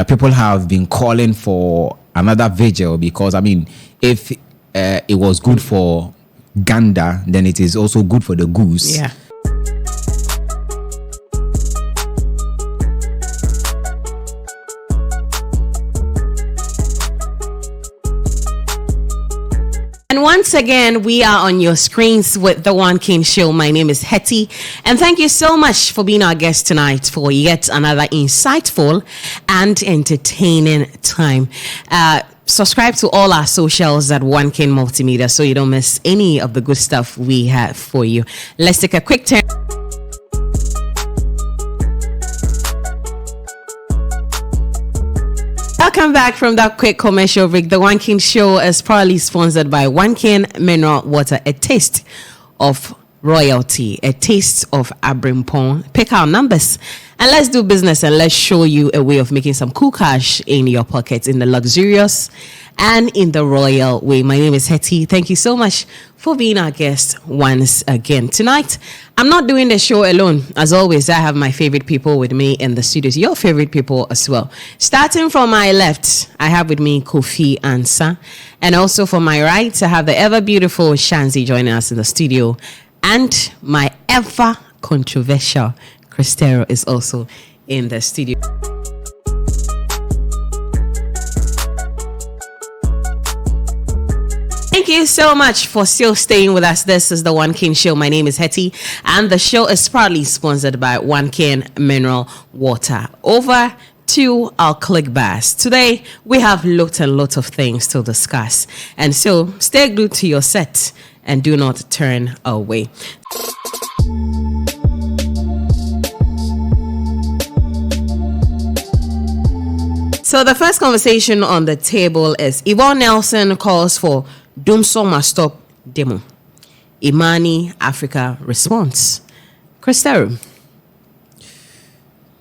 people have been calling for another vigil because, I mean, if it was good for gander, then it is also good for the goose. Yeah. And once again, we are on your screens with the One King Show. My name is Hetty, and thank you so much for being our guest tonight for yet another insightful and entertaining time. Subscribe to all our socials at Onekingmultimedia so you don't miss any of the good stuff we have for you. Let's take a quick turn. Welcome back from that quick commercial break. The One King Show is proudly sponsored by One King Mineral Water, a taste of royalty, a taste of Abrimpong. Pick our numbers and let's do business, and let's show you a way of making some cool cash in your pockets in the luxurious and in the royal way. My name is Hetty. Thank you so much for being our guest once again. Tonight, I'm not doing the show alone. As always, I have my favorite people with me in the studios, your favorite people as well. Starting from my left, I have with me Kofi Ansah. And also from my right, I have the ever beautiful Shanzi joining us in the studio. And my ever controversial Cristero is also in the studio. Thank you so much for still staying with us. This is the One King Show. My name is Hetty, and the show is proudly sponsored by One King Mineral Water. Over to our click bars. Today, we have lots and lots of things to discuss. And so, stay glued to your set and do not turn away. So the first conversation on the table is Yvonne Nelson calls for DUMSOR must stop demo. Imani Africa response. Cristero.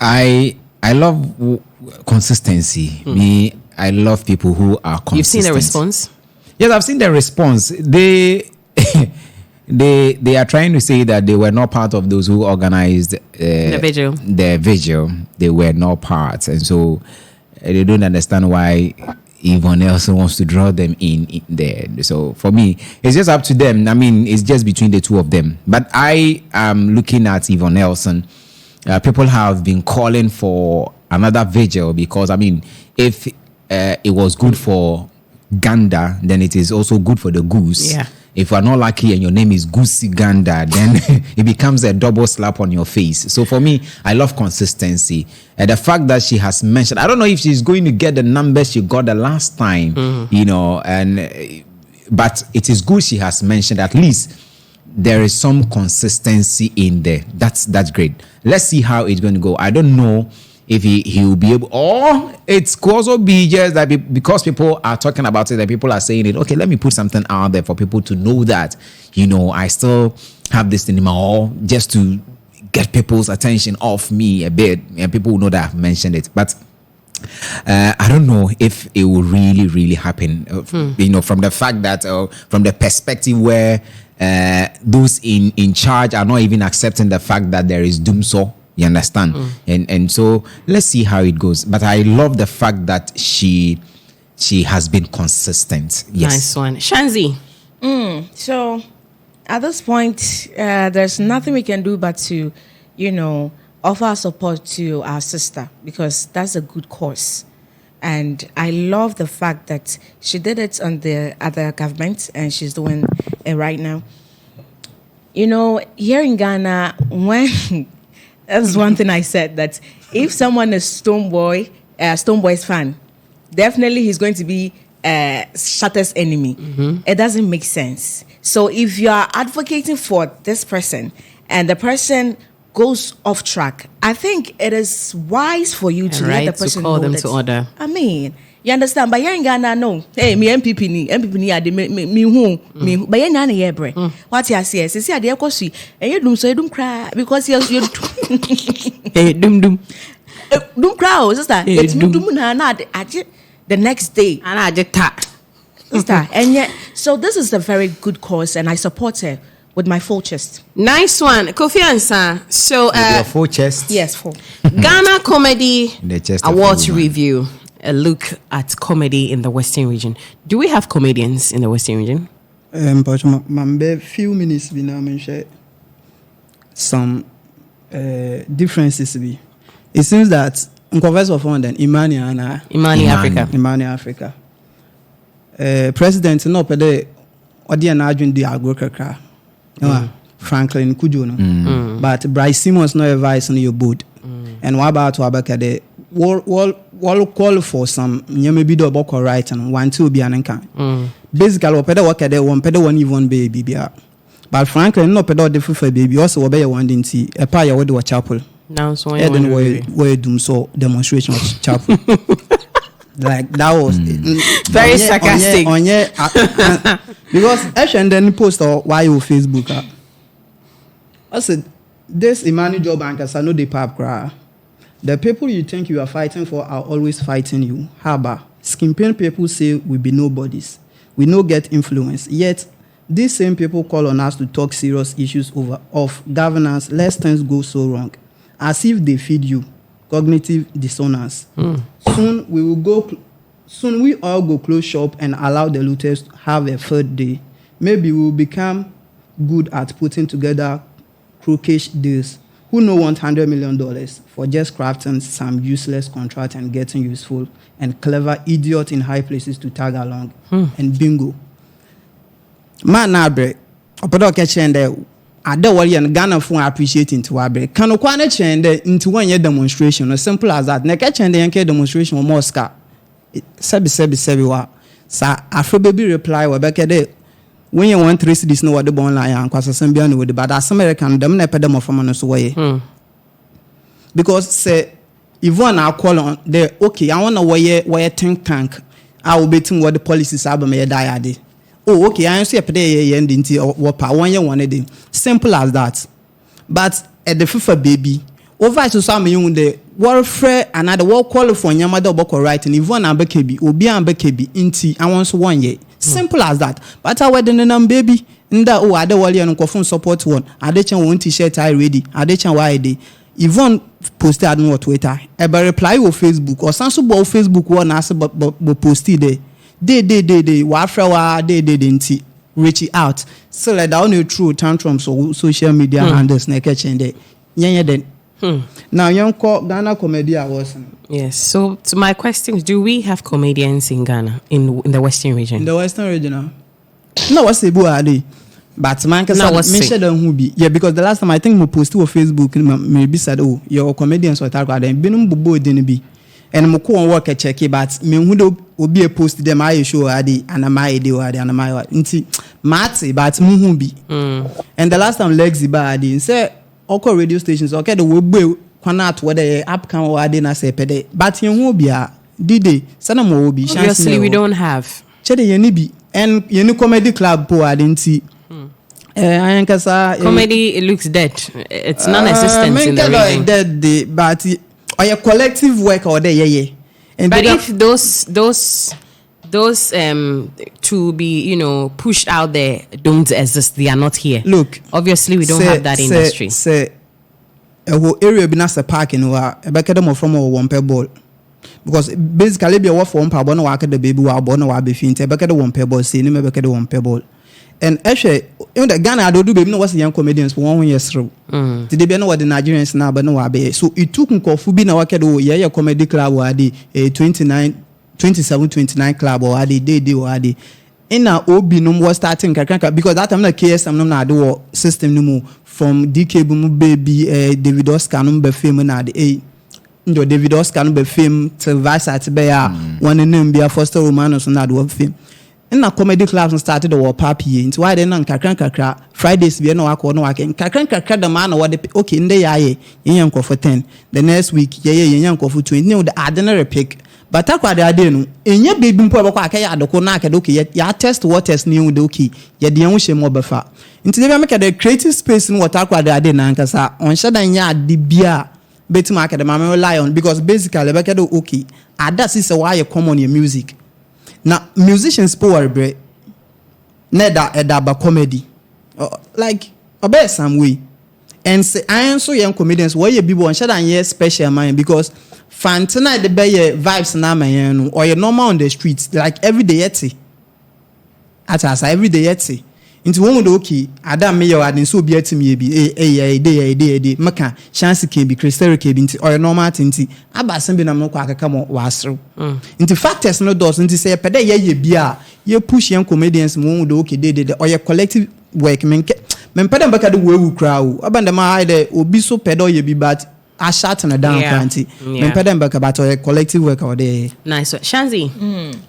I love consistency. Me, I love people who are consistent. You've seen the response? Yes, I've seen the response. They are trying to say that they were not part of those who organized the vigil. The vigil. They were not part, and so they don't understand why Yvonne Nelson wants to draw them in there. So for me, it's just up to them. I mean, it's just between the two of them. But I am looking at Yvonne Nelson. People have been calling for another vigil because, I mean, if it was good for gander, then it is also good for the goose. Yeah. If you are not lucky and your name is Goosey Gander, then it becomes a double slap on your face. So for me, I love consistency. And the fact that she has mentioned, I don't know if she's going to get the numbers she got the last time, you know, but it is good she has mentioned at least there is some consistency in there. That's great. Let's see how it's going to go. I don't know if he will be able, or it could also be just that because people are talking about it, that people are saying it, okay, let me put something out there for people to know that, you know, I still have this in my all, just to get people's attention off me a bit, and people will know that I've mentioned it. But I don't know if it will really, really happen, you know, from the fact that, from the perspective where those in charge are not even accepting the fact that there is DUMSOR. You understand? And so let's see how it goes. But I love the fact that she has been consistent. Yes. Nice one. Shanzi. So at this point, there's nothing we can do but to, you know, offer our support to our sister, because that's a good cause. And I love the fact that she did it on the other government and she's doing it right now. You know, here in Ghana, when... That's one thing I said, that if someone is Stonebwoy's fan, definitely he's going to be Shatter's enemy. It doesn't make sense. So if you are advocating for this person and the person goes off track, I think it is wise for you to let the person call know them that, to order. I mean, you understand? But here in Ghana, no. Hey, me MPP ni ade me who me. But here na ye bre. What you say? Say ade ekosi. And you dum cry because you Hey, dum cry, sister. It's dum na the next day. And I just tap. Sister. And yet, so this is a very good cause, and I support her with my full chest. Nice one. Kofi Ansah. So, Your full chest. Yes, full. Ghana Comedy The chest of a Awards woman. review. A look at comedy in the Western region. Do we have comedians in the Western region? But mambe few minutes be now mention some differences be. It seems that in converse of one then Imani Imani Imani. Africa. Imani Africa. President no pede odi na adwin di agro kakra. No, Franklin Kujo no. But Bryce Simmons no advice on your board. And what about Wabaka de wall call for some nyame bi do boko right and one two be an kan. Basically opede work de one pede one Yvonne baby bia. But Franklin no pede de fufa baby also obe ya one dinti e pa ya we do chapel. Now so Yeah, then where DUMSOR demonstration of chapel. Like that was Very sarcastic. Because and then post or why you Facebook. I said this Imani job bankers are no the pap cry. The people you think you are fighting for are always fighting you. Haba. Skimping people say we be nobodies. We no get influence. Yet these same people call on us to talk serious issues of governance, lest things go so wrong. As if they feed you. Cognitive dissonance. Soon we all go close shop and allow the looters to have a third day. Maybe we will become good at putting together crookish deals. Who no want $100 million for just crafting some useless contract and getting useful and clever idiot in high places to tag along and bingo. Man nabre, opedo catching there. I don't worry and Ghana for appreciating to Abre. Can no kwana chende into 1 year demonstration as simple as that. Neka chende yanke demonstration or Moscow. Sebi wa. Sa Afro baby reply wa beke de when you want 3 cities no what the bon line and kwasa sembia no with but as American them na pede mo from no so way. Because say Yvonne I call on the okay I want to where think tank I will betting what the policies are me die. Oh, okay, I see a pay ending or 1 year 1 day. Simple as that. But at the FIFA baby, over to some young the warfare another war call for Yamada Boko right and Yvonne and Bekebi, Obi and Bekebi, Inti, and once 1 year. Simple as that. But I wedding and baby, in that oh, I don't worry and confirm support one. I did one t-shirt I ready. I did why day. Yvonne posted on Twitter. Ever reply on Facebook or some super Facebook one answer but posted there. They wafra wa they didn't reach it out. So like that only true tantrums or social media handles na catching there. Yeah then. Now young Ghana Comedy Awards. Yes. So to my questions, do we have comedians in Ghana in the Western region? In the Western region. No, what's the boy? But man can mention them who be because the last time I think we posted on Facebook maybe said oh your comedians or talk about them been bubo didn't be. And mo ko work check it but me hu do obi e post them I show ade and my dey ade and my nti mate but mo hu bi and the last time Lexi ba ade say oko radio stations okay the we gbe kwana at where app kan wa ade na say pede but yen hu bia dide sana mo obi chance obviously we don't have chede yen ni bi and yen comedy club po ade nti comedy it looks dead. It's non-existent in the region. Dead but or a collective work or there, and but if those to be pushed out there don't exist, they are not here. Look, obviously we don't have that industry. Say a whole area be not a park in a back them from a 1 per ball because basically be a for 1 per ball no the baby wa born or be fin back at the 1 per ball see no back at the 1 per ball. And actually, the Ghana I do baby no was young comedians for 1 year through. Did they be know what the Nigerians now but no abe. So it took Nkofu be na wakedo yeah comedy club or adi 27-29 club or adi day or adi. In a obi no was starting because that time na KSM no na do system no more from DK Boom baby David Oscar no be fame na adi David Oscar no be fame till vice at be one name be a Foster Romanos na do fame. In a comedy clubs started the war papi into why then kakra Fridays be no work kakra the man or the okay in the yen for 10 the next week yen for 20 the ordinary pick but akwa de ade no enye baby mpo bako akaya adoko na akadoke ya test waters new the okay ye de enwo hye mo befa into they make the creative space in what akwa de ade na nkasa on shadan ya ade bia betima akade mama rely on because basically be kado okay ada see why you common your music. Now musicians power bre neda edaba comedy like about some way. And say I am so young comedians why you be one shut and yes special man because fan tonight the bay vibes na man or you normal on the streets like every day yeti. At us every day yeti. Into one with okay, Adam may or so be at me be a day, Maka, chance can be crystal cabin or a normal tinty. Abba sending a no quack come on was through. Into factors no doors into say a pede ye beer, you push young comedians moon with okay, did or your collective work men pedam back at the way crowd. Abandama either will be so pedo ye be but I shot on a down county. Men pedam back about a collective work or day. Nice. So, Shanzi,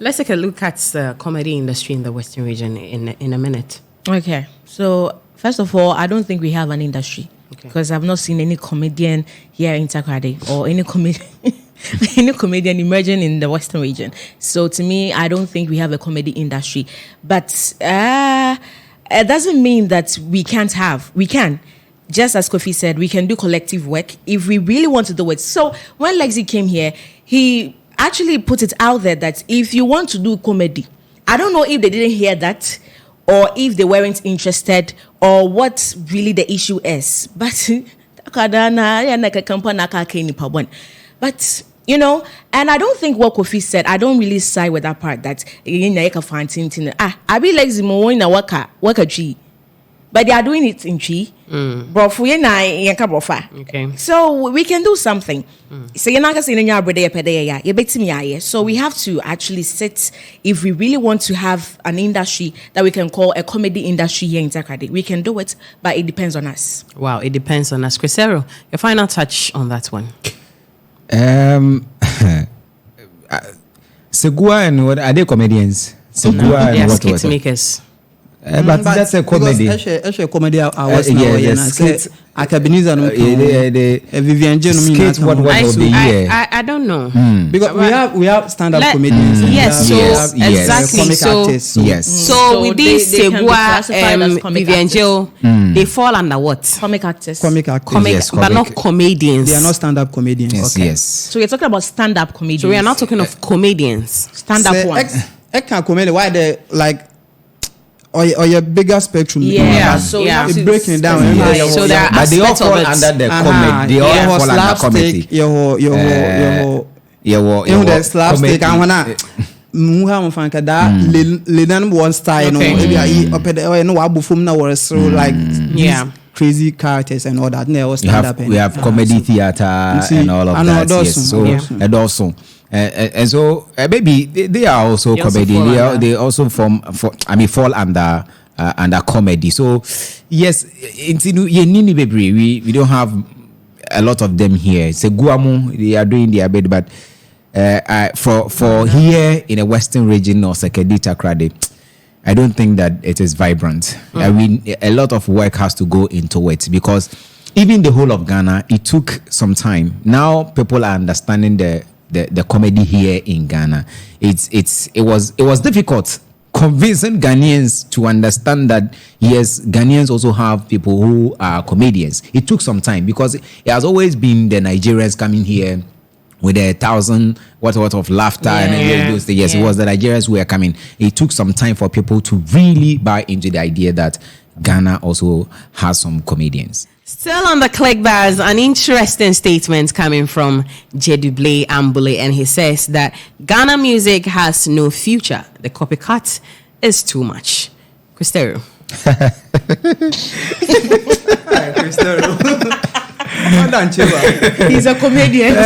let's take a look at the comedy industry in the Western region in a minute. Okay, so first of all, I don't think we have an industry because I've not seen any comedian here in Takoradi or any comedian emerging in the Western region. So to me, I don't think we have a comedy industry. But it doesn't mean that we can't have. We can. Just as Kofi said, we can do collective work if we really want to do it. So when Lexi came here, he actually put it out there that if you want to do comedy, I don't know if they didn't hear that, or if they weren't interested, or what really the issue is. But, you know, and I don't think what Kofi said, I don't really side with that part that, I be like Zimo in a waka tree. But they are doing it in tree. Okay. So we can do something. So you're not going to say so we have to actually sit. If we really want to have an industry that we can call a comedy industry here in Takoradi, we can do it, but it depends on us. Wow, it depends on us. Crisero, your final touch on that one. Segua and what are they comedians? Segua and what skit makers. But that's a comedy. Actually, comedy. I was Vivian skit. What of the year? I don't know because we have stand-up comedians. Yes, exactly. Comic artists. Yes. So with these Segua, Vivian Joe, they fall under what? Comic artists. But not comedians. They are not stand-up comedians. Yes, okay. yes. So we're talking about stand-up comedians. So we are not talking of comedians. Stand-up ones. I can't comedy. Why they like? Or your bigger spectrum. So it's breaking it down. So there are but they all fall under the comedy. They all fall under comedy. The slapstick. And when I muha mfanka da lenan one style. No, maybe I no wabu from now or so like crazy characters and all that. We have comedy theater and all of that. Yes. So and also. And so maybe they are also comedy. They also fall under comedy. So yes, we don't have a lot of them here. Seguamu, they are doing their bit, but for here in the Western region or Sekedita Krade, I don't think that it is vibrant. I mean, a lot of work has to go into it because even the whole of Ghana, it took some time. Now people are understanding the comedy here in Ghana. It was difficult convincing Ghanaians to understand that yes, Ghanaians also have people who are comedians. It took some time because it has always been the Nigerians coming here with 1,000 what of laughter and those things. Yes, it was the Nigerians who were coming. It took some time for people to really buy into the idea that Ghana also has some comedians. Still on the click bars, an interesting statement coming from Jeduble Ambule, and he says that Ghana music has no future. The copycat is too much. Cristero. He's a comedian.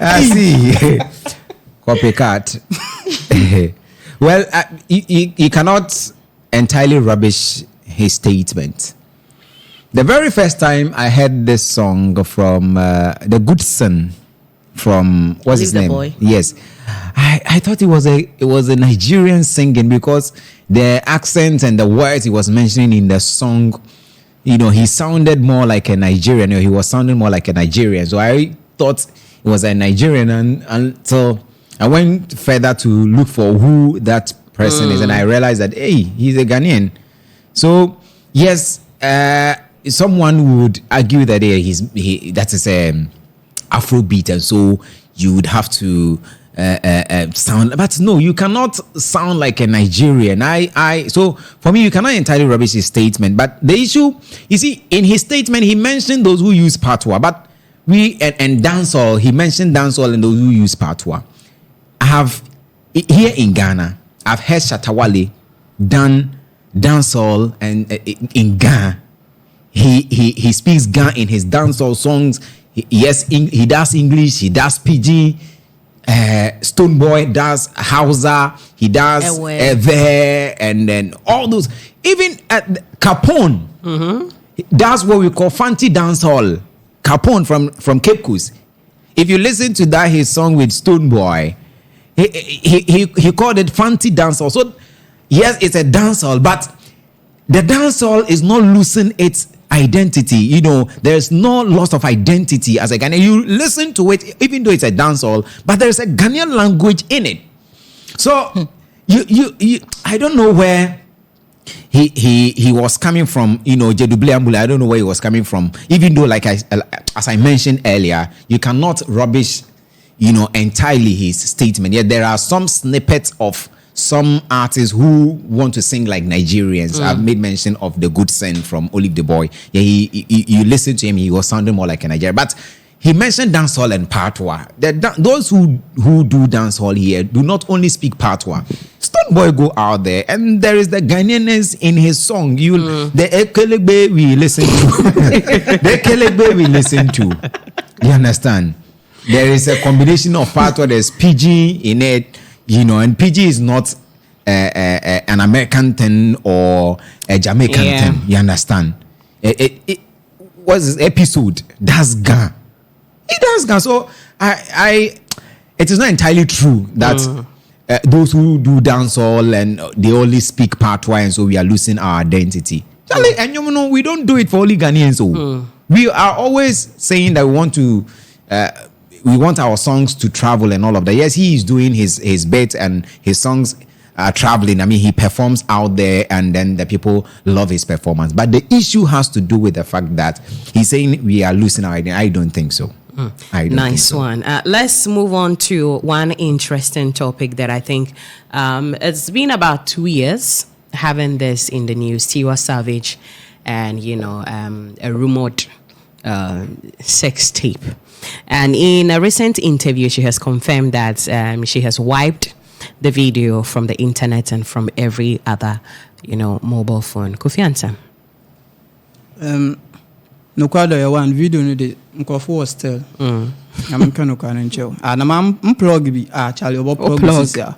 I see. Copycat. Well, he cannot entirely rubbish his statement. The very first time I heard this song from the good son from what's his name? Boy. Yes, I thought it was a Nigerian singing because the accent and the words he was mentioning in the song, you know, he sounded more like a Nigerian. He was sounding more like a Nigerian. So I thought it was a Nigerian, and so I went further to look for who that person is, and I realized that hey, he's a Ghanaian. So yes. Someone would argue that that is Afrobeat, and so you would have to sound, but no, you cannot sound like a Nigerian. So for me, you cannot entirely rubbish his statement. But the issue, you see, in his statement, he mentioned those who use patois, but and dancehall, he mentioned dancehall and those who use patois. I have here in Ghana, I've heard Shatawale done dancehall and in Ghana. He speaks Ghana in his dancehall songs. He does English, he does PG. Stoneboy does Hausa, he does Ewe, and then all those. Even at Capone, that's what we call Fanti Dancehall. Capone from Cape Coast. If you listen to that his song with Stoneboy, he called it Fanti Dancehall. So yes, it's a dancehall, but the dancehall is not losing its identity. You know, there's no loss of identity as a Ghanaian. You listen to it, even though it's a dancehall, but there's a Ghanaian language in it. So you I don't know where he was coming from. You know, Jedubli Ambule, I don't know where he was coming from. Even though, like as I mentioned earlier, you cannot rubbish, you know, entirely his statement. Yet there are some snippets of some artists who want to sing like Nigerians. I've made mention of the Good Sen from Olive the Boy. Yeah, you listen to him, he was sounding more like a Nigerian. But he mentioned dancehall and patois. Those who do dancehall here do not only speak patois. Stoneboy go out there, and there is the Ghanaianness in his song. The Ekelebe we listen to. The Ekelebe we listen to. You understand? There is a combination of patois. There's PG in it. You know, and PG is not an American thing or a Jamaican thing. You understand? It was this episode. That's Ghana. It does Ghana. So it is not entirely true that those who do dancehall and they only speak patois, and so we are losing our identity. And you know, we don't do it for only Ghanaians. So we are always saying that we want to. We want our songs to travel and all of that. Yes, he is doing his bit and his songs are traveling. I mean, he performs out there and then the people love his performance. But the issue has to do with the fact that he's saying we are losing our identity. I don't think so. Nice one. Let's move on to one interesting topic that I think it's been about 2 years having this in the news. Tiwa Savage and, you know, a rumored sex tape. And in a recent interview, she has confirmed that she has wiped the video from the internet and from every other, you know, mobile phone. Kofi Ansah. No kwado one video no de nkofo was still. I'm kind of kanencho. And I'm plug bi Charlie obo plug this ya.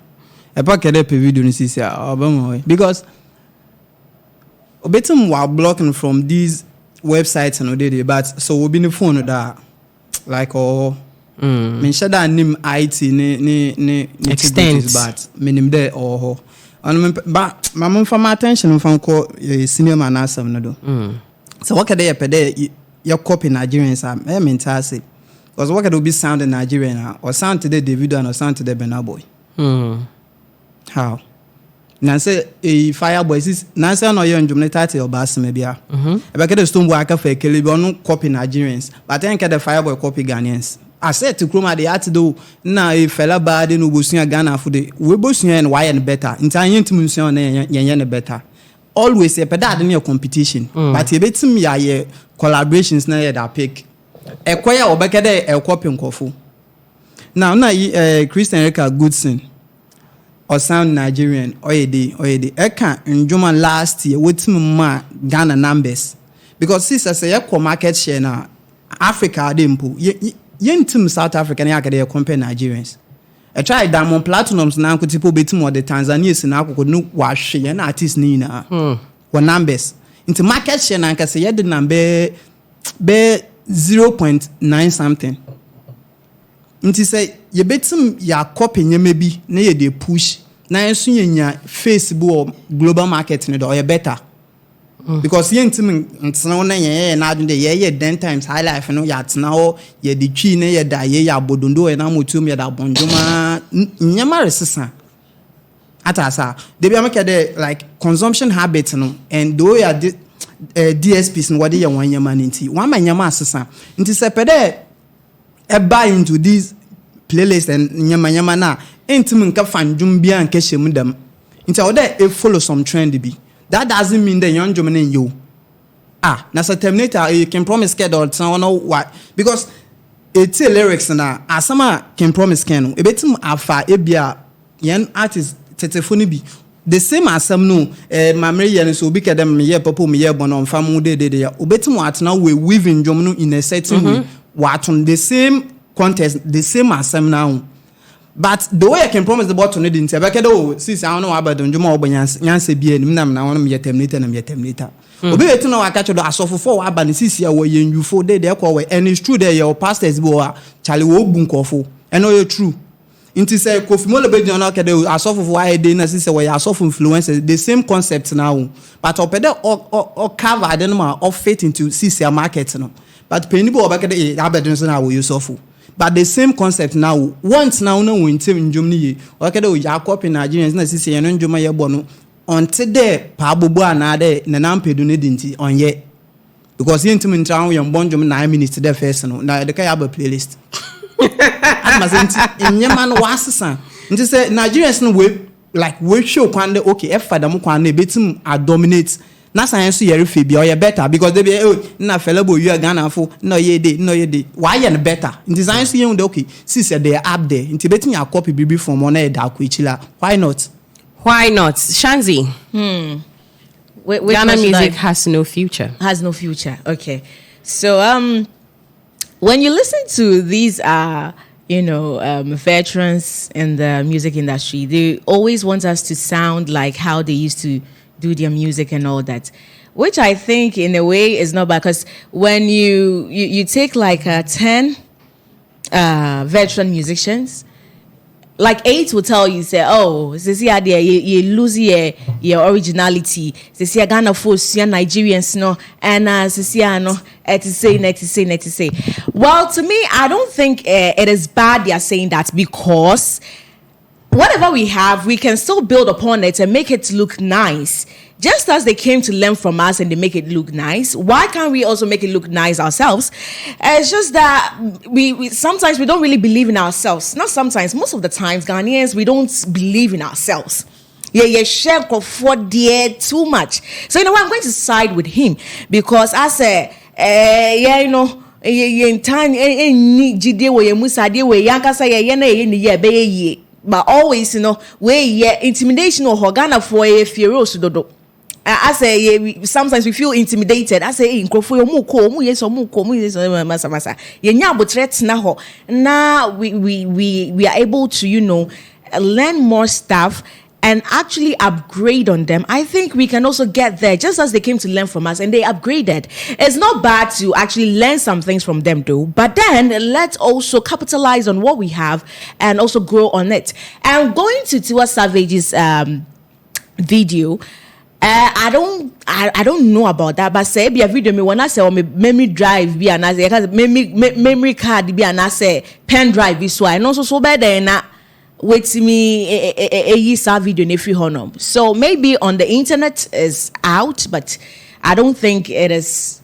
E pa kede pe video ni sisi ya obamo because obetum wa blocking from these websites and odede, but so we be the phone that like men share that name IT ne extends, but minim there or and but my mom for my attention from call senior man asem no do. So what can they pede your copy Nigerians am mental say because what can be sound in Nigerian or sound today Davido and or sound today Burna Boy. How na say a Fireboy is na say no yon jumne title bass maybe e be ke the Stoneboy aka fa ekele bi onu copy Nigerians but then ke the Fireboy copy Ghanaians. I said to Kroma the art do na a fella bad no bosuya Ghana for the we bosuya and why and better intanyen tum nsuya na yen better always e peda de competition but e betim ya ye collaborations na ye da pick e kwaya obekede e copy nkofo now na Christian Erika Goodson or sound Nigerian oyede eka njuma last year with ma Ghana numbers because sister say your market share na Africa dempo yentim South Africa na akade compare Nigerians I try Diamond Platinums na nkutipo betim or the Tanzanians na akoko no wahwe na artist ni na what numbers into market share na nka say ye the number be 0.9 something. Nti say ye betim ya copy nyeme bi na ye dey push na enso nya Facebook or global market ne do ye better because ye ntim ntena na ye na adun de ye 10 times high life no ya tena o ye di twi na ye da ye ya bodondo ye na motum ye da bonjuma nyama resesa atasa they be make the like consumption habits no and though ya DSPs no what ye wan nyama nti wan ma nyama asesa nti se pede buy into these playlist and nyama na entimu nka fanjum bia nka hyem dem nti oda e follow some trend bi that doesn't mean that young German in you na so Terminator you can promise get all someone know why because it's lyrics na asama can promise can e betim afa e bia yen artist tetefoni bi the same asam no mamre yen so bi kedem me ye popo me ye bono mfa mu de ya obetim atena we weaving dwom no in a certain way waton the same contest the same asam now but the way I can promise the bottle need into bekedo since I don't know about dwom obonyanse bia nim na na wono me Terminator na me Terminator obi wetu na waka chodo asofo for wa ba ne sisi a wo yen yufo de kwa we and it's true there your pastors bo a chale wo bu nkofo and all true inti say Kofi Molebe John akede asofo for wa de na sisi we asofo influencers the same concept now but opede or cover den ma of fit into sisi market no but penibo obakede abedun so na wo yusofo but the same concept now once now no win team njom ni ye okede o ya copy Nigerians na sisi yen njoma ye bo no until there pa bobo anade na nampedu ne dinti onye because yen team ntra wo yon bonjom 9 minutes there first no na de ka ya ba playlist atmasenti enyema no wasesa nti say Nigerians no we like we show kwande okay if fadam kwande betim a dominate na science yere fe bia o better because they be na felabo you Ghana fo no ye dey why you better nti science yen dey okay see say they up there nti betim ya copy bibi from on e da kwechila why not Shanzi Ghana music has no future okay so when you listen to these veterans in the music industry, they always want us to sound like how they used to do their music and all that, which I think in a way is not bad because when you take like 10 veteran musicians, like 8 will tell you, say, oh, you lose your originality. Say, Ghana folks, Nigerians, no, and no, to say. Well, to me, I don't think it is bad they are saying that because whatever we have, we can still build upon it and make it look nice. Just as they came to learn from us and they make it look nice, why can't we also make it look nice ourselves? It's just that we sometimes we don't really believe in ourselves. Not sometimes, most of the times, Ghanaians, we don't believe in ourselves. Yeah, share for dear too much. So you know what, I'm going to side with him because I say, in time, but always, intimidation or Ghana for a feroz dodo. I say sometimes we feel intimidated. I say now we are able to learn more stuff and actually upgrade on them. I think we can also get there just as they came to learn from us and they upgraded. It's not bad to actually learn some things from them though, but then let's also capitalize on what we have and also grow on it. And going to Tiwa Savage's video, I don't know about that, but say be a video me when I say me memory drive be and I say memory card be and I say pen drive be so and also so better na wait me a video ne free honor. So maybe on the internet is out, but I don't think it is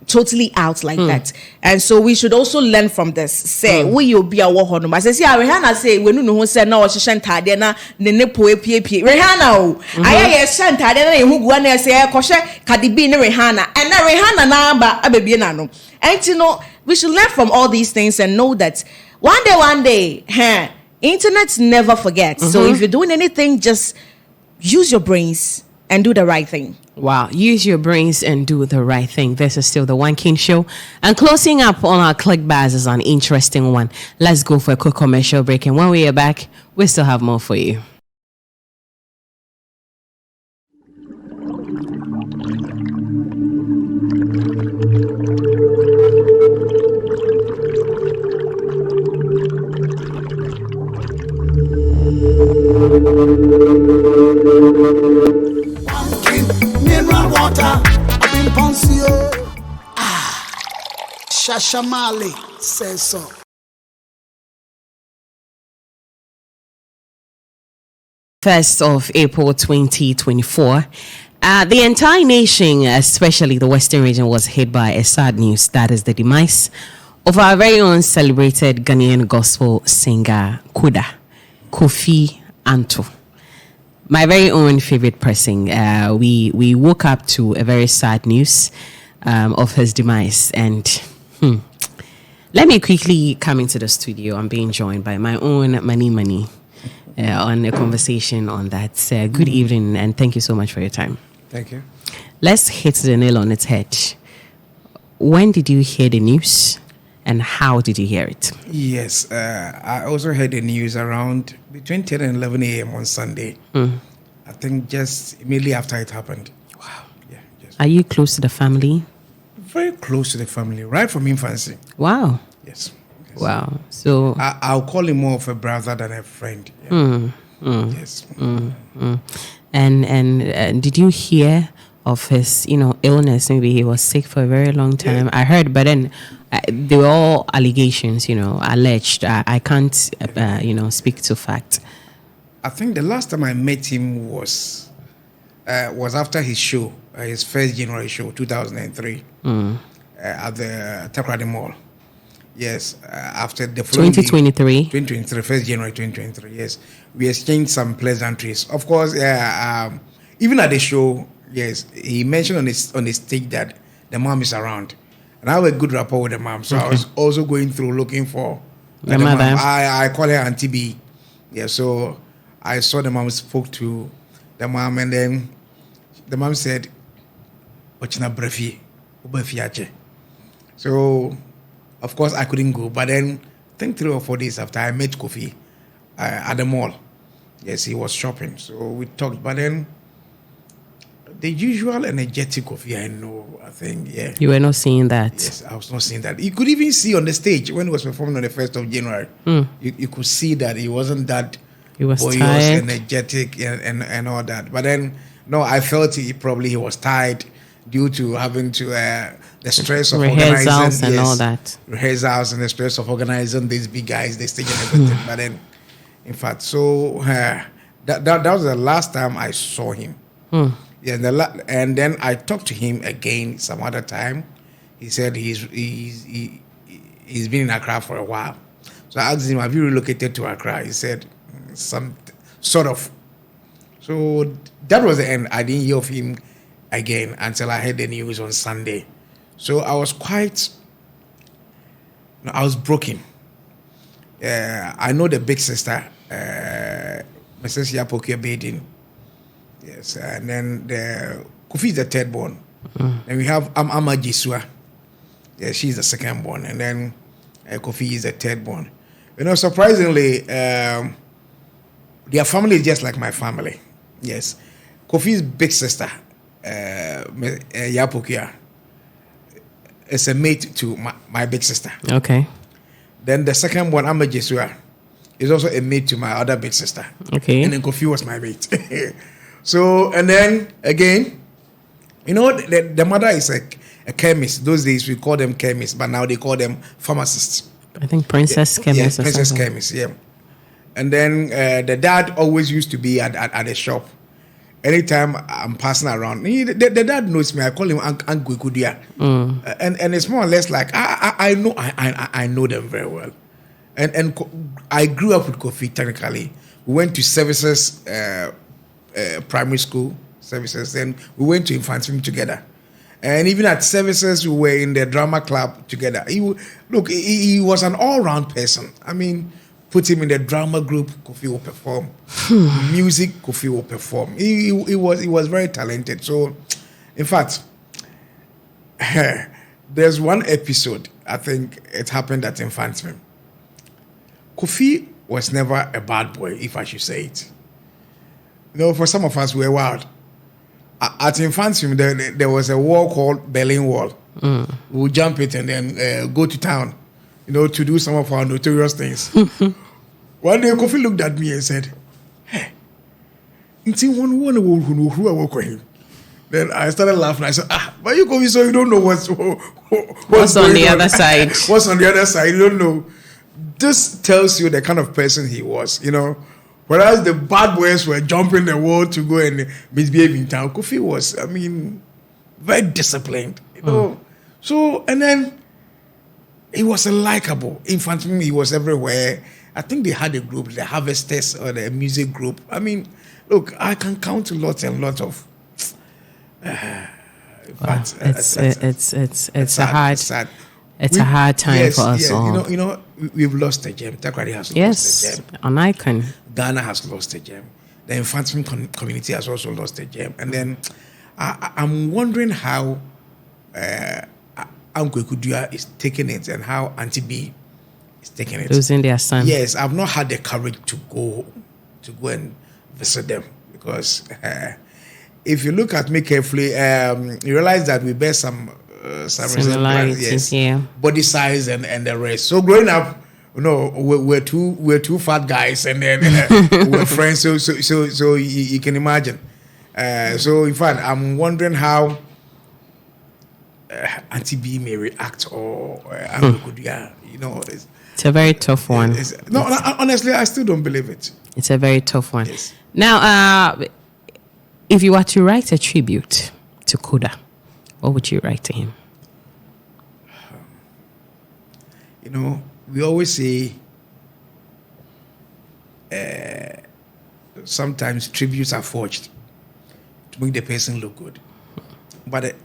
totally out like that. And so we should also learn from this. Say we you be a war honor. I say Rihanna say when no say no she shantade na ne po epie Rihanna I shantade na hu gua na say koshe Cardi B ne Rihanna and na Rihanna na ba abebie na no. And we should learn from all these things and know that one day internet never forgets. So if you're doing anything, just use your brains and do the right thing. Wow, use your brains and do the right thing. This is still the One King Show. And closing up on our click bars is an interesting one. Let's go for a quick commercial break. And when we are back, we still have more for you. Mineral water, I've been Ponsio. Shashamale says so. First of April 2024, the entire nation, especially the Western region, was hit by a sad news. That is the demise of our very own celebrated Ghanaian gospel singer, Kofi Anto. My very own favorite person. We woke up to a very sad news of his demise. And let me quickly come into the studio. I'm being joined by my own Money on a conversation on that. Good evening, and thank you so much for your time. Thank you. Let's hit the nail on its head. When did you hear the news, and how did you hear it? Yes, I also heard the news around between 10 and 11 a.m. on Sunday. I think just immediately after it happened. Wow. Yeah. Just Are you close to the family? very close to the family, right from infancy. Wow. Yes. Wow. So I'll call him more of a brother than a friend. Yeah. Yes. And did you hear of his illness? Maybe he was sick for a very long time. Yeah. I heard, but then they were all allegations, alleged. I can't speak to fact. I think the last time I met him was after his show, his first January show, 2003, at the Takoradi Mall. Yes, after the following 2023. 2023, 1st January 2023, yes. We exchanged some pleasantries. Of course, even at the show, yes, he mentioned on his stage that the mom is around. And I have a good rapport with the mom, so I was also going through looking for The mom. mother. I call her Auntie B. Yeah, so I saw the mom, spoke to the mom, and then the mom said, "Ochina brefi, ubefiache." So, of course, I couldn't go. But then, I think 3 or 4 days after, I met Kofi at the mall. Yes, he was shopping. So we talked. But then, the usual energetic Kofi, I know, I think, yeah. You were not seeing that. Yes, I was not seeing that. You could even see on the stage when he was performing on the 1st of January, you could see that he wasn't that He was boyish, tired. energetic, and all that. But then, no, I felt he was tired due to having to the stress of Rehearsals organizing and all that. rehearsals and the stress of organizing these big guys, the stage and everything. But then, in fact, so that was the last time I saw him. Yeah, and then I talked to him again some other time. He said he's been in Accra for a while. So I asked him, "Have you relocated to Accra?" He said, "Some sort of." So that was the end. I didn't hear of him again until I heard the news on Sunday. So I was I was broken. I know the big sister, Mrs. Yapokia Badin. Yes, and then Kofi is the third born. Then we have Ama Jisua. Yeah, she's the second born, and then Kofi is the third born. Surprisingly, their family is just like my family. Yes, Kofi's big sister, Yapokia, is a mate to my big sister. Okay. Then the second one, Ama Jisua, is also a mate to my other big sister. Okay. And then Kofi was my mate. So, and then again, the mother is a chemist. Those days we call them chemists, but now they call them pharmacists. I think Princess Chemist. Yeah, or Princess something. Chemist, yeah. And then the dad always used to be at the shop. Anytime I'm passing around, the dad knows me. I call him Uncle Kudia. And it's more or less like I know them very well. And I grew up with Kofi technically. We went to services, primary school services, then we went to infantry together. And even at services, we were in the drama club together. He was an all-round person. I mean, put him in the drama group, Kofi will perform. Music, Kofi will perform. He was very talented. So, in fact, there's one episode, I think it happened at Infantry. Kofi was never a bad boy, if I should say it. For some of us, we were wild. At Infantry, there was a wall called Berlin Wall. We would jump it and then go to town, to do some of our notorious things. One day, Kofi looked at me and said, "Hey, then I started laughing. I said, but you Kofi, so you don't know what's on the other side. What's on the other side? You don't know." This tells you the kind of person he was, Whereas the bad boys were jumping the wall to go and misbehave in town, Kofi was, very disciplined, So, and then he was a likable. In fact, he was everywhere. I think they had a group, the Harvesters or the music group. I mean, look, I can count lots and lots of. It's a hard. Sad. It's a hard time for us all. You know, we've lost a gem. Takrady has lost Yes, a gem. an icon. Ghana has lost a gem. The infantry community has also lost a gem. And then I'm wondering how Uncle Kudua is taking it and how Auntie B is taking it. Losing their son. Yes, I've not had the courage to go and visit them because if you look at me carefully, you realize that we bear some similarities, yeah. Body size and the rest. So growing up, you know, we're two fat guys, and then we're friends. So you can imagine. So in fact, I'm wondering how Auntie B may react, or you know, it's a very tough one. Honestly, I still don't believe it. It's a very tough one. Yes. Now, if you were to write a tribute to Koda, what would you write to him? You know, we always say sometimes tributes are forged to make the person look good. But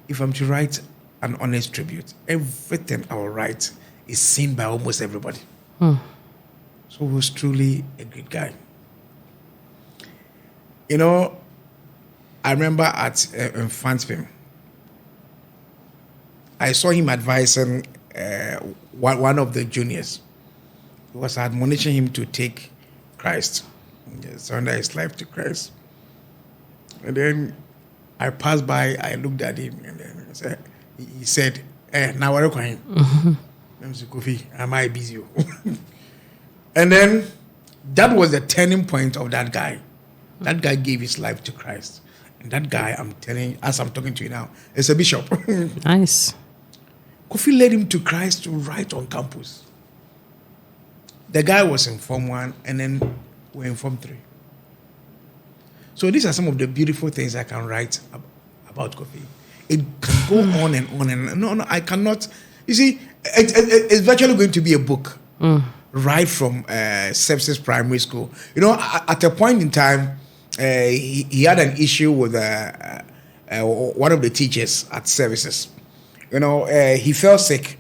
if I'm to write an honest tribute, everything I will write is seen by almost everybody. So he was truly a great guy. You know, I remember at Infantville, I saw him advising one of the juniors. He was admonishing him to take Christ, surrender his life to Christ. And then I passed by, I looked at him, and then he said, now what are you going? I'm saying, Kofi, am I busy? And then that was the turning point of that guy. That guy gave his life to Christ. And that guy, I'm telling you, as I'm talking to you now, is a bishop. Nice. Kofi led him to Christ right on campus. The guy was in Form 1, and then we're in Form 3. So these are some of the beautiful things I can write about Kofi. It can go on and on and on. No, I cannot. You see, it's virtually going to be a book. Right from Sepsis Primary School. You know, at a point in time, he had an issue with one of the teachers at services. You know, he fell sick,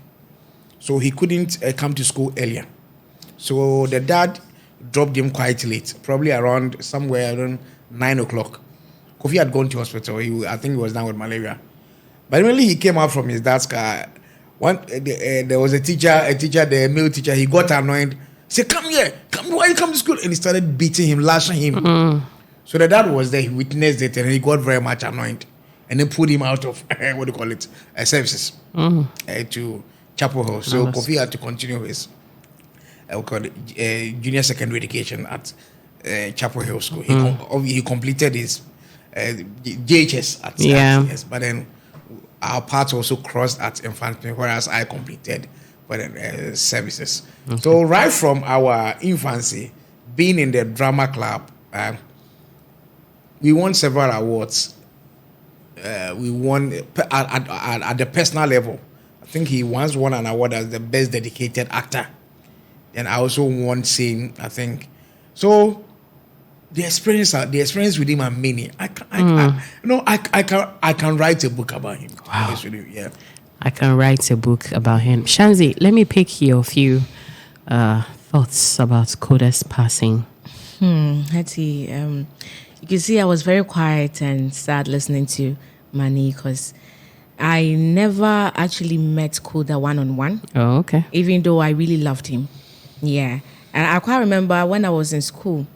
so he couldn't come to school earlier. So the dad dropped him quite late, probably around somewhere around 9 o'clock. Kofi had gone to hospital. I think he was down with malaria. But when he came out from his dad's car, there was a teacher, the male teacher. He got annoyed. He said, "Come here, come! Why you come to school?" And he started beating him, lashing him. So the dad was there. He witnessed it, and he got very much annoyed, and then put him out of what do you call it, services to Chapel Hill. So Kofi had to continue his junior secondary education at Chapel Hill School. He completed his JHS at yes, but then our paths also crossed at Infantville, whereas I completed services. So right from our infancy, being in the drama club, we won several awards. We won at the personal level. I think he once won an award as the best dedicated actor, and I also won same. I think so. The experience with him are many. I can write a book about him. Wow. Yeah. I can write a book about him. Shanzi, let me pick your few thoughts about Koda's passing. Let's see. You can see I was very quiet and sad listening to Mani because I never actually met Koda one-on-one. Oh, okay. Even though I really loved him. Yeah. And I quite remember when I was in school,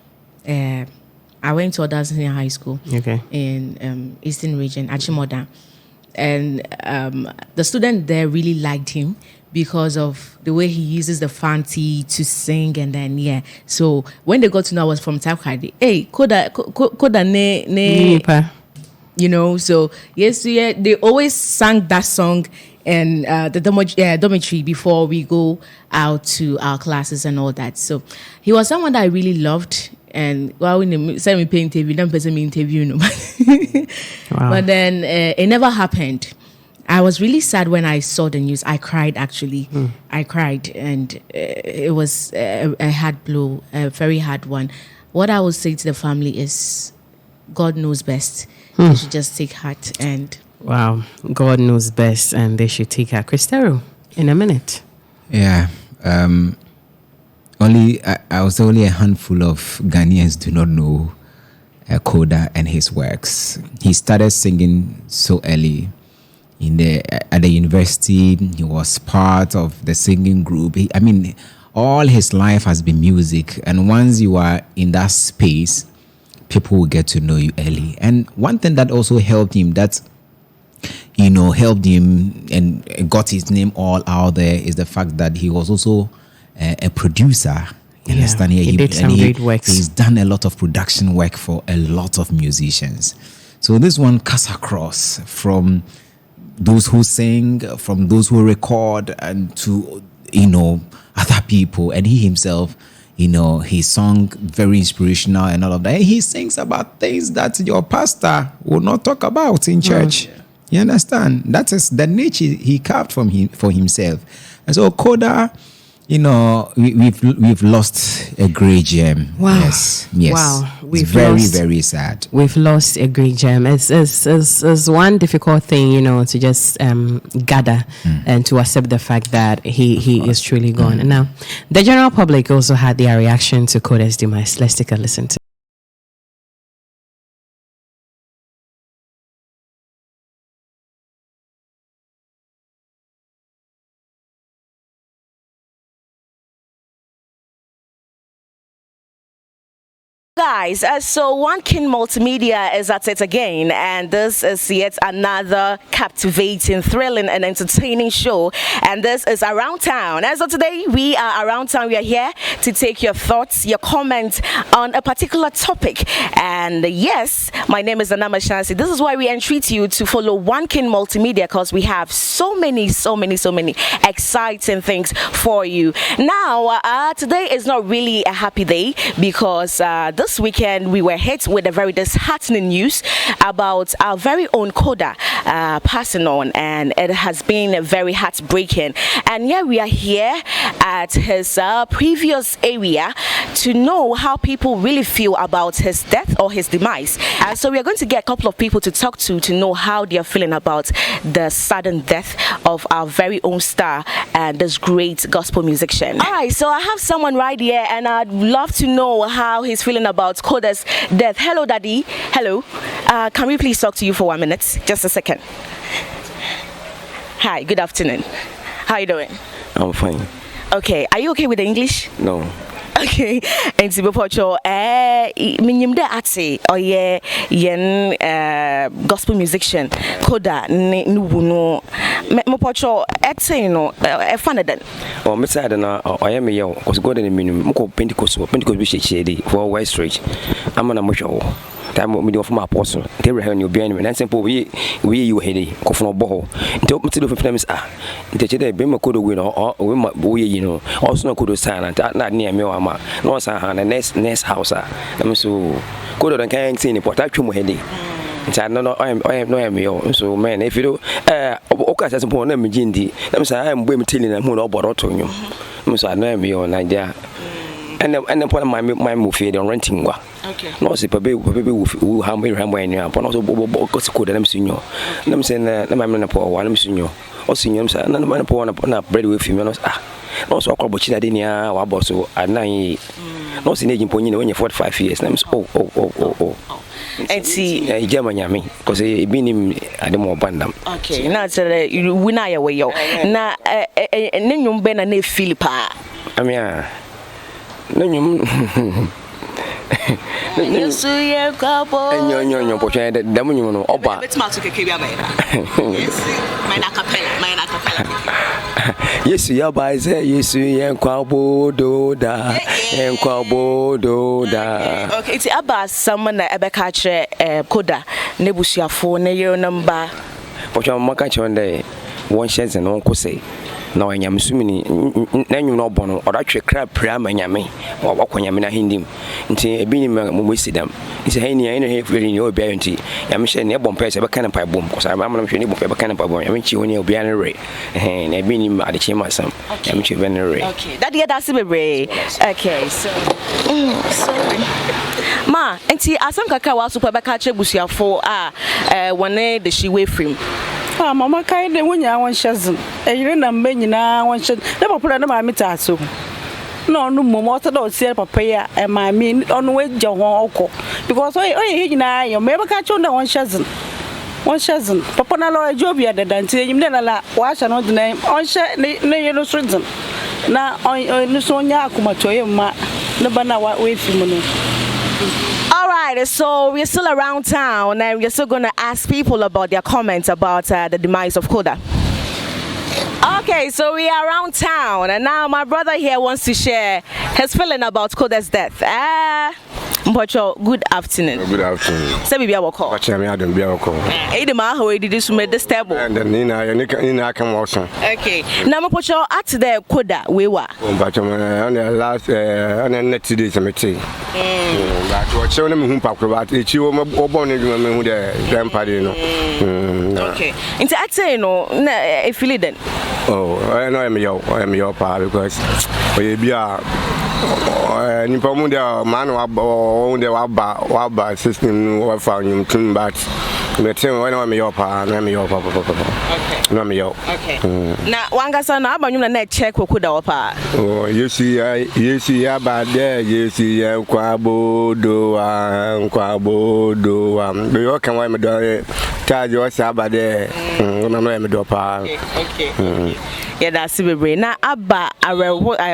I went to Oda Senior High School in Eastern Region, Achimota. And the student there really liked him because of the way he uses the fancy to sing. And then, so when they got to know I was from Takrady, hey, Koda ne, you know, so yes, they always sang that song in the dormitory before we go out to our classes and all that. So he was someone that I really loved. And when they sent me pay interview, that person me interview no. Wow. But then it never happened. I was really sad when I saw the news. I cried, actually. I cried, and it was a hard blow, a very hard one. What I would say to the family is, God knows best. They should just take heart and... Wow, God knows best, and they should take heart. Cristero, in a minute. Yeah. I was only a handful of Ghanaians do not know Koda and his works. He started singing so early. At the university, he was part of the singing group. All his life has been music, and once you are in that space, people will get to know you early. And one thing that also helped him and got his name all out there is the fact that he was also a producer. You understand? He did some great works. He's done a lot of production work for a lot of musicians. So this one cuts across from those who sing, from those who record, and to other people. And he himself, he sung very inspirational and all of that. He sings about things that your pastor will not talk about in church. You understand? That is the nature he carved for himself. And so Koda, we've lost a great gem. Wow. Yes. Wow. It's very sad. We've lost a great gem. It's one difficult thing, to just gather and to accept the fact that he is truly gone. And now, the general public also had their reaction to Koda's demise. Let's take a listen to. Guys, so Onekingmultimedia is at it again, and this is yet another captivating, thrilling, and entertaining show. And this is Around Town. And so today we are around town. We are here to take your thoughts, your comments on a particular topic. And yes, my name is Anama Shansi. This is why we entreat you to follow Onekingmultimedia, because we have so many exciting things for you. Now, today is not really a happy day, because this weekend we were hit with a very disheartening news about our very own Koda passing on, and it has been very heartbreaking. And yeah, we are here at his previous area to know how people really feel about his death or his demise. So we are going to get a couple of people to talk to know how they are feeling about the sudden death of our very own star and this great gospel musician. All right, so I have someone right here, and I'd love to know how he's feeling about Koda's death. Hello, Daddy. Hello. Can we please talk to you for 1 minute? Just a second. Hi, good afternoon. How are you doing? I'm fine. Okay, are you okay with the English? No. Okay, and si bepocho minyimde ati oye yen gospel musician Koda nuwu no mepocho ete no e fanaden O me side na oye me yo cause God na minimum mko Pentecost bi shechede for West Street amana mo hwo time me do for my apostle they were here obi anime na simple we you heady kofono bo nti o mti do fefina mis nti chede be me Koda we no we you know also no Koda sign na near me ama no sa ha na next house am so Koda don kan tin report atwa mo heady nti no I am yo so man if you do okasa simple na me jindi na me say am bo me tell na mu no obodo to nyu me so na me yo na dia and then point my move here on renting wa okay no se pabe who how me ram when you upon also because Koda na me sunyo na me say na my na po wa na me sunyo o sunyo say na me po na bread with me no no so akwa bochi na de nia wa boss anan no se na jimpo nyina when you 45 years na me oh and see Germany me because e bi nim ade mo bandam okay na say we na ya we yo na nenwum be na Philippa amia nenwum Yesu ye kwabo enyo pocho de dam nyum no oba betima to keke bia ba yes my capella Yesu ya ba ze Yesu ye kwabo doda okay it's about someone na ebeka kire Koda nebusuafo ne year number pocho maka chonde one chance no ko say na nyame sumini na nyum no bono oda twe kra prama nyame wakwa nyame na hindim nti ebi ni mo sidam nti he ni ene he feri ni obi ayenti nyame hye ne bompa se be kan pa bom ko sa ma na hwe ni bompa be kan pa bom nyame chi woni obi an re na ebi ni ade chi masam nyame chi be ne re. Okay, that get that bebre. Okay, so sorry ma enti asam kaka wa super be ka che busuafo wone de shi we frame mama kai de wonya won hyezin eyire na mba nyina won hyezin na papa na ma meta so no no mo to do sie papa ya ma mi onu we je ho okọ because oye nyina yo me be ka che na won hyezin papa na lo ejobi adada nti enyim de na la wa hya no de na on hye ne ye no srizin na on so nya akomato ye ma ne ba na we fi mu no. All right, so we're still around town and we're still going to ask people about their comments about the demise of Koda. Okay, so we are around town and now my brother here wants to share his feeling about Koda's death. Mpocho, good afternoon. Good afternoon. Say bibi awoko. Pacha me adom biya awoko. Ede ma ho edi dis me this table. And then nina kan woso. Okay. Na mpocho at the Koda we wa. Pacha me on the last on net days me tey. But what show na me hu pakro but echi wo obon ne dwuma me hu de grandpa dey no. Okay. Into I say no na e feel then. Oh, I know I'm your pa because we be nipa mu de man wa de wa system wa fa nyum tun but me tin when I'm your pa na me your pa. Okay. No me your. Okay. Na wanga sana abanyum na check Koda wa pa. Oh, you see aba there, you see kwabodo wa. Do you can why me do charge you aba there. No me do pa. Okay. Yeah, that's bebre na aba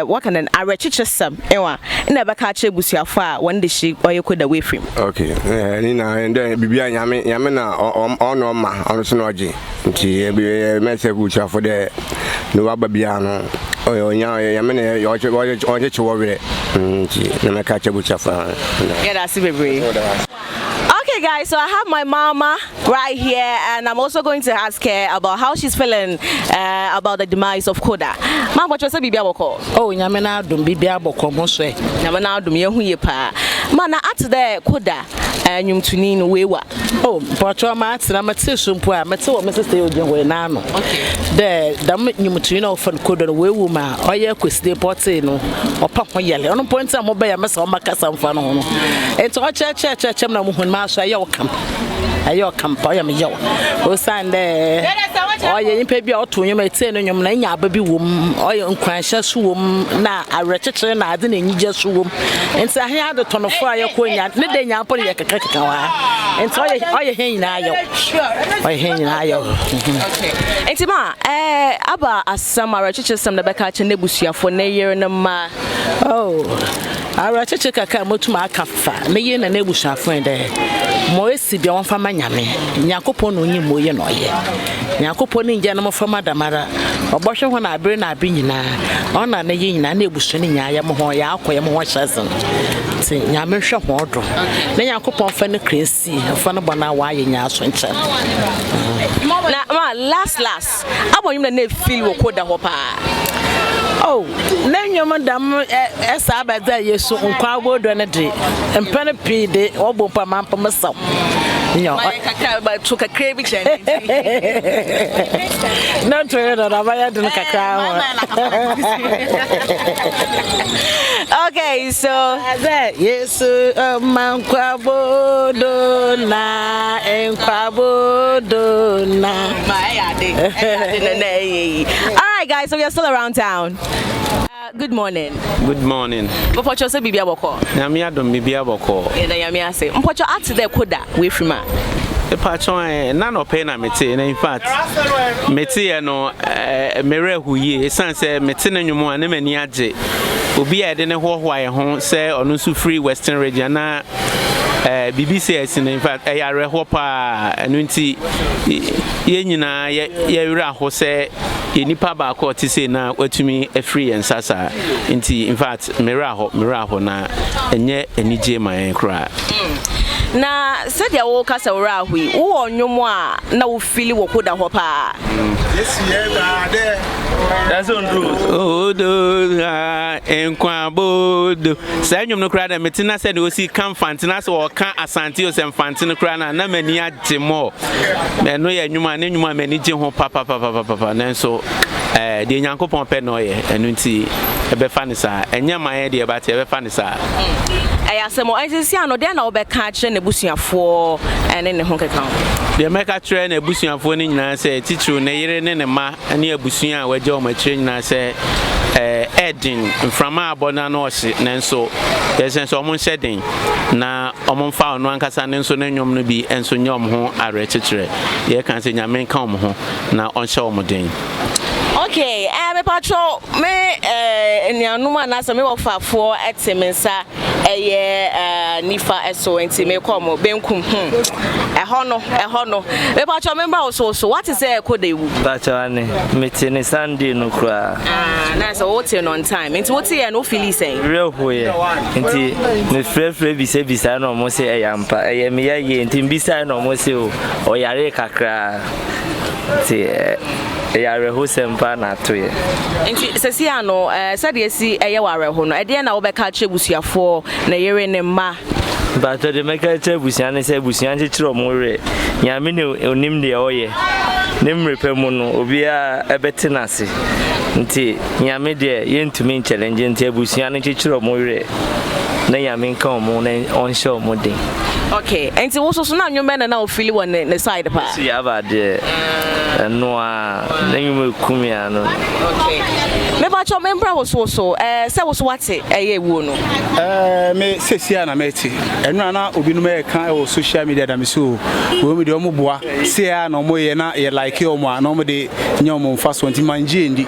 what can an arechichesam ewa na ba ka che busuafo when the she oye Koda way from. Okay. Ni na ndem bibia nyame na ono ma ono so no oje nti message busuafo de no aba bia no onya nyame na oje chewo were nti na ka che busuafo. Yeah, that's bebre. Okay guys, so I have my mama right here and I'm also going to ask her about how she's feeling about the demise of Koda. Ma what you say bibia boko? Oh, nyame na adom bibia boko mo so e. Nyame na adom ye hu ye pa. Ma na at there Koda nyumtuni no wewa. Oh, but you ma atena mate so mpo a mate wo mese say ojen we na no. Okay. The dam nyumtuni no fan Koda no wewu ma oye kweside porte no opa ho yele. Ono point am oba ya mese o makasa mfa no no. Eto che na mo hun ma so ayo kam pa ya me yo o sande oye nipa bia oto nyum etie no nyum na nya aba bi wom oye nkwanhya so wom na arekyekere na ade na nyigye so wom enti ahia ade tonofo aye ko nya ne de nya apo ye kekeka wa enti oye hen nyina ayo okay enti ma aba asam arekyekere sam na beka che ne busuafo na yere na ma oh arekyekere kaka motuma akafa me ye na ne busuafo de mo esi bia won fama nyame nyakopon no nyim moye no ye nyakopon ni nje no fama damara obohwe ho na abere na abi nyina ona na ye nyina na ebusu ni nya ya mo ho ya akoye mo ho hyesen ti nyame hwe ho do na nyakopon fa ne kresi fa no bona wa ye nya so nche na ma last abonyum na feel wo Koda ho pa. Oh, na nyoma dam esa abada yesu nkwa bodo ne de empane pi de obompa mampa masaw nyo kaka ba to kakra bi chen na to na ba ya de kakra. Okay, so yesu mankwa bodo na enkwa bodo na all right guys, so we are still around town. Good morning. Good morning. Mpocho se bibia boko. Na mi adom bibia boko. Yeah, na yami ase. Mpocho at the Koda we free The patron na no pay na mete na in fact mete no mere huye esan se mete na nwumo na mani age obi a de ne hohwa ho se onu su free western region na BBC in fact I reho pa enu nti ye nyina ye wura ho se ye nipa ba ko ti se na watumi free ensasa nti in fact mera ho na enye enije man kra. Na said ya wo kasa wura hui wo onwom a na wo feel wo koda ho pa. Yes, yeah, there. That's on rules. Oh, do enquabodo. Sanyum no crowd and Metina said we see come fantinas or can't asantios and fantin crana, no many at more. And no, you man, many jim papa, and so the Yanko Pompenoye and Unti Befanisa, and ya my idea about Befanisa. I asked them, I see, I know they're now back catching the bushia for and in the Honka town. The Mecca train a bushia for Nina said, teacher, Nair and Ma, and near Bushia where Joe my train, I say, Edding from our Bonanosi, and so there's an almost shedding. Now, among found one Cassan and so Nanyum no be and so Yom home are wretched. Ye can't say Yaman come home now on show modern. Okay, I'm a patrol. Me, in your number, Nasa, me offer for at Semensa, a year, Nifa, so and me come, Benkum, a honor. The patrol member also, so what is there? Could they? Bachane, meeting Sunday no cry. Nice, what's on time? It's what's here, no feeling saying. Real way. Indeed, the free beside no more say I am, I am ye, and beside no more say, or Yare Kakra. Yare Husempa na to ye. Sesiano, said yes, see a yaware hono. I didn't know about catch busia for na yere ne ma. But the maker busian say busian chiro more. Yamini onim de oye. Nim repemono, obia a betinasi. Nti yame de yen to mean challenge nti busian chiro more. Na yamin come on show modern. Okay, and so also now you men now feel one the side part. See about the no name kumiano. Okay. Me ba cho member was also say was what eh wo no. Me sesia na meti. Enu na obi no me kan o social media da me so. Wo me de omo boa. Se ya na omo ye na ye like omo na omo de nya omo mfa so nti manje ndi.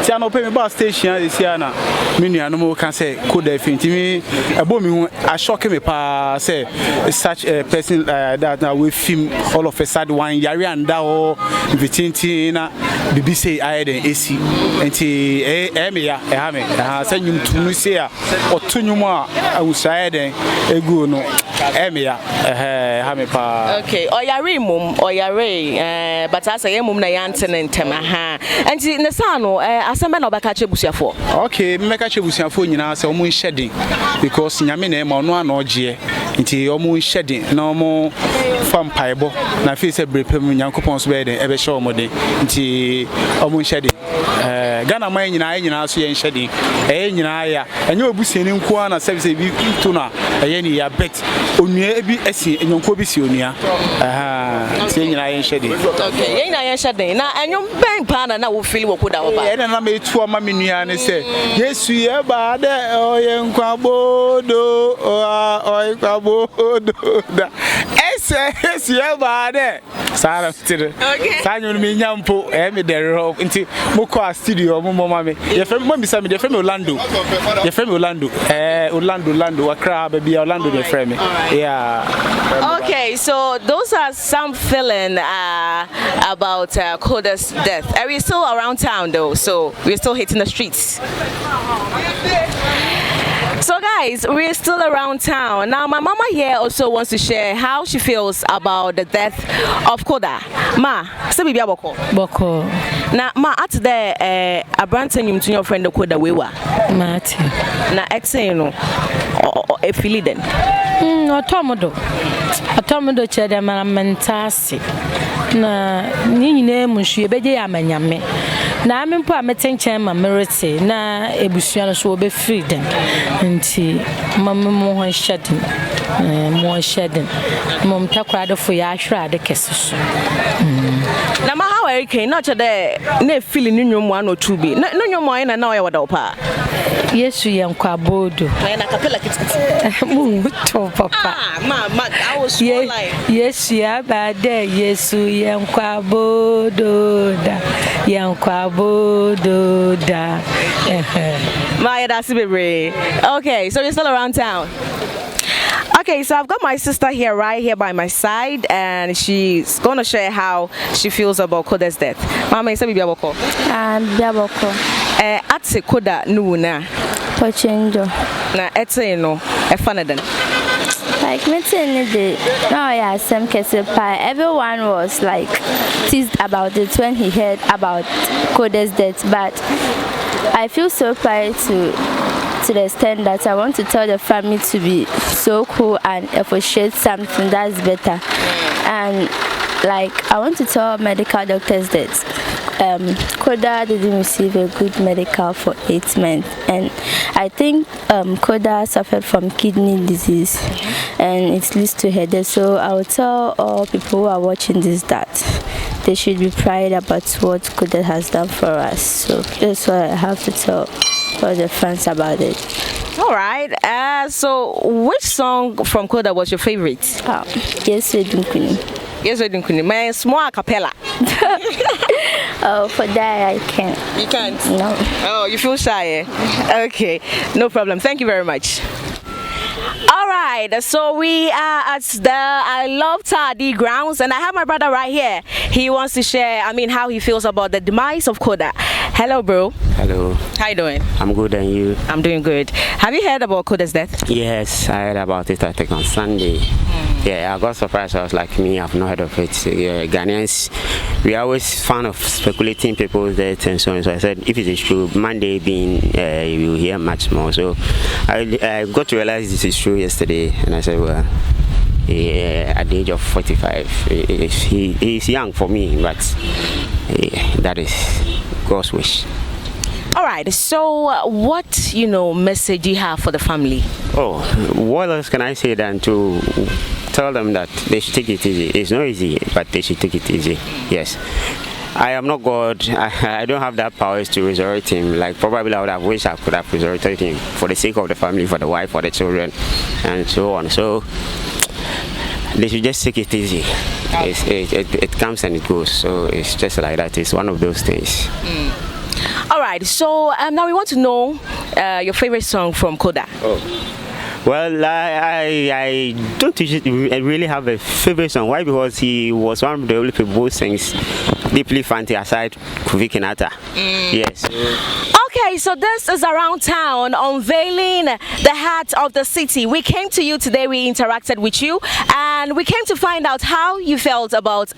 Ti ana ope me ba station sesia na me nua no mo kan say koda finti me ebo me hu a shock me pa say such a person that now we film all of a sudden one yari and that or vicinity na bibi say I den AC enti me ya ha me say nyum tunu say a otunyum a awusaye den egu no me ya ha me pa. Okay, oyare mum oyare but as say mum na yantene ntem ha enti ne sa no asem na obeka che busuafo. Okay, me meka che busuafo nyina say omo nhye because nyame na ma ono ana oje nti omo nhye na omo fam paibo na fi se brepem nyankopon so be den ebe hye omo den nti omo nhye Ghana man nyina so ye nhye den nyina ya enye obusieni nko na service bi to na ni ya bet onua ebi esi enyonko bi si onua ti nyina ye nhye den. Okay, ye nyina ye nhye den na enyom ben pa na wo feel wo koda wo ba na me tu ama me nua ne se Yesu ye ba de oye nkwabodo oye nkwabodo da ese Yesu ye ba de sara tire sanyo me nyampo me de rock nti mo ko studio mo mama me ye fem mo bisa me de fem Orlando Orlando Accra baby Orlando de frame yeah. Okay, so those are some feeling about Koda's death. Are we still around town though? So we're still hitting the streets. So guys, we're still around town. Now my mama here also wants to share how she feels about the death of Koda. Ma, say bibi aboko. Boko. Na ma at there abranten you to your friend Koda wewa. Mati. Na exe no e feel then. Otomodo chede mara mentasi. Na nyine munhwe beje ya manyame. Na amempo ametenchen ma merite na ebusua no so obe freedom. Nti mama mo ho hyedin. Mo hyedin. Mom takwade fo ya ahwra de keseso. Na ma how Eric na chede na feel ni nwom an otu bi. Na nwom an na o ye wada opa. Yesu ye nkwabodo. Na kapela kititi. Mu to papa. Ma I was so like Yesu ya ba de Yesu ye nkwabodo da. Ye nkwabodo da. My that's baby. Okay, so you're still around town. Okay, so I've got my sister here right here by my side, and she's gonna share how she feels about Koda's death. Mama, say bibi aboko. Biaboko. Atse Koda nu na. Pochenjo. Na etse no e fanaden. Like meeting the no yeah some pie. Everyone was like teased about it when he heard about Koda's death, but I feel so proud to the extent that I want to tell the family to be so cool and appreciate something that's better. And like I want to tell medical doctors that Koda didn't receive a good medical for 8 months, and I think Koda suffered from kidney disease and it leads to headache. So I will tell all people who are watching this that they should be proud about what Koda has done for us. So that's what I have to tell all the fans about it. All right. So which song from Koda was your favorite? Yes, we do. Yes, we do. My small acapella. Oh, for that I can't. You can't? No. Oh, you feel shy? Okay, no problem. Thank you very much. All right, so we are at the I Love Tardy grounds, and I have my brother right here. He wants to share, how he feels about the demise of Koda. Hello, bro. Hello. How you doing? I'm good, and you? I'm doing good. Have you heard about Koda's death? Yes, I heard about it, I think, on Sunday. Yeah, I got surprised. I was like, I've not heard of it. Ghanaians, we are always fan of speculating people's death and so on. So I said, if it is true, Monday being, you will hear much more. So I got to realize this is true yesterday, and I said, well, at the age of 45, he's young for me, but that is God's wish. All right, so what message do you have for the family? Oh, what else can I say than to tell them that they should take it easy. It's not easy, but they should take it easy. Yes. I am not God. I don't have that powers to resurrect him. Like probably I would have wished I could have resurrected him for the sake of the family, for the wife, for the children, and so on. So they should just take it easy. It comes and it goes. So it's just like that. It's one of those things. All right. So now we want to know your favorite song from Koda. Oh. Well, I don't really have a favorite song. Why? Because he was one of the only people who sings deeply fancy aside Kuvi Kenata. Yes. Okay, so this is Around Town, unveiling the heart of the city. We came to you today, we interacted with you, and we came to find out how you felt about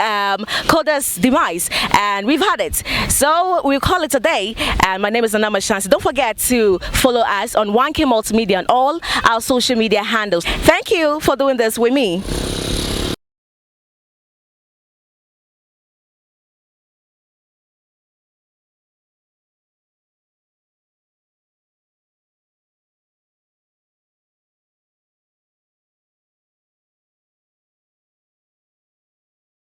Koda's demise, and we've had it. So we'll call it a day, and my name is Anama Shansi. Don't forget to follow us on Onekingmultimedia on all our social media handles. Thank you for doing this with me.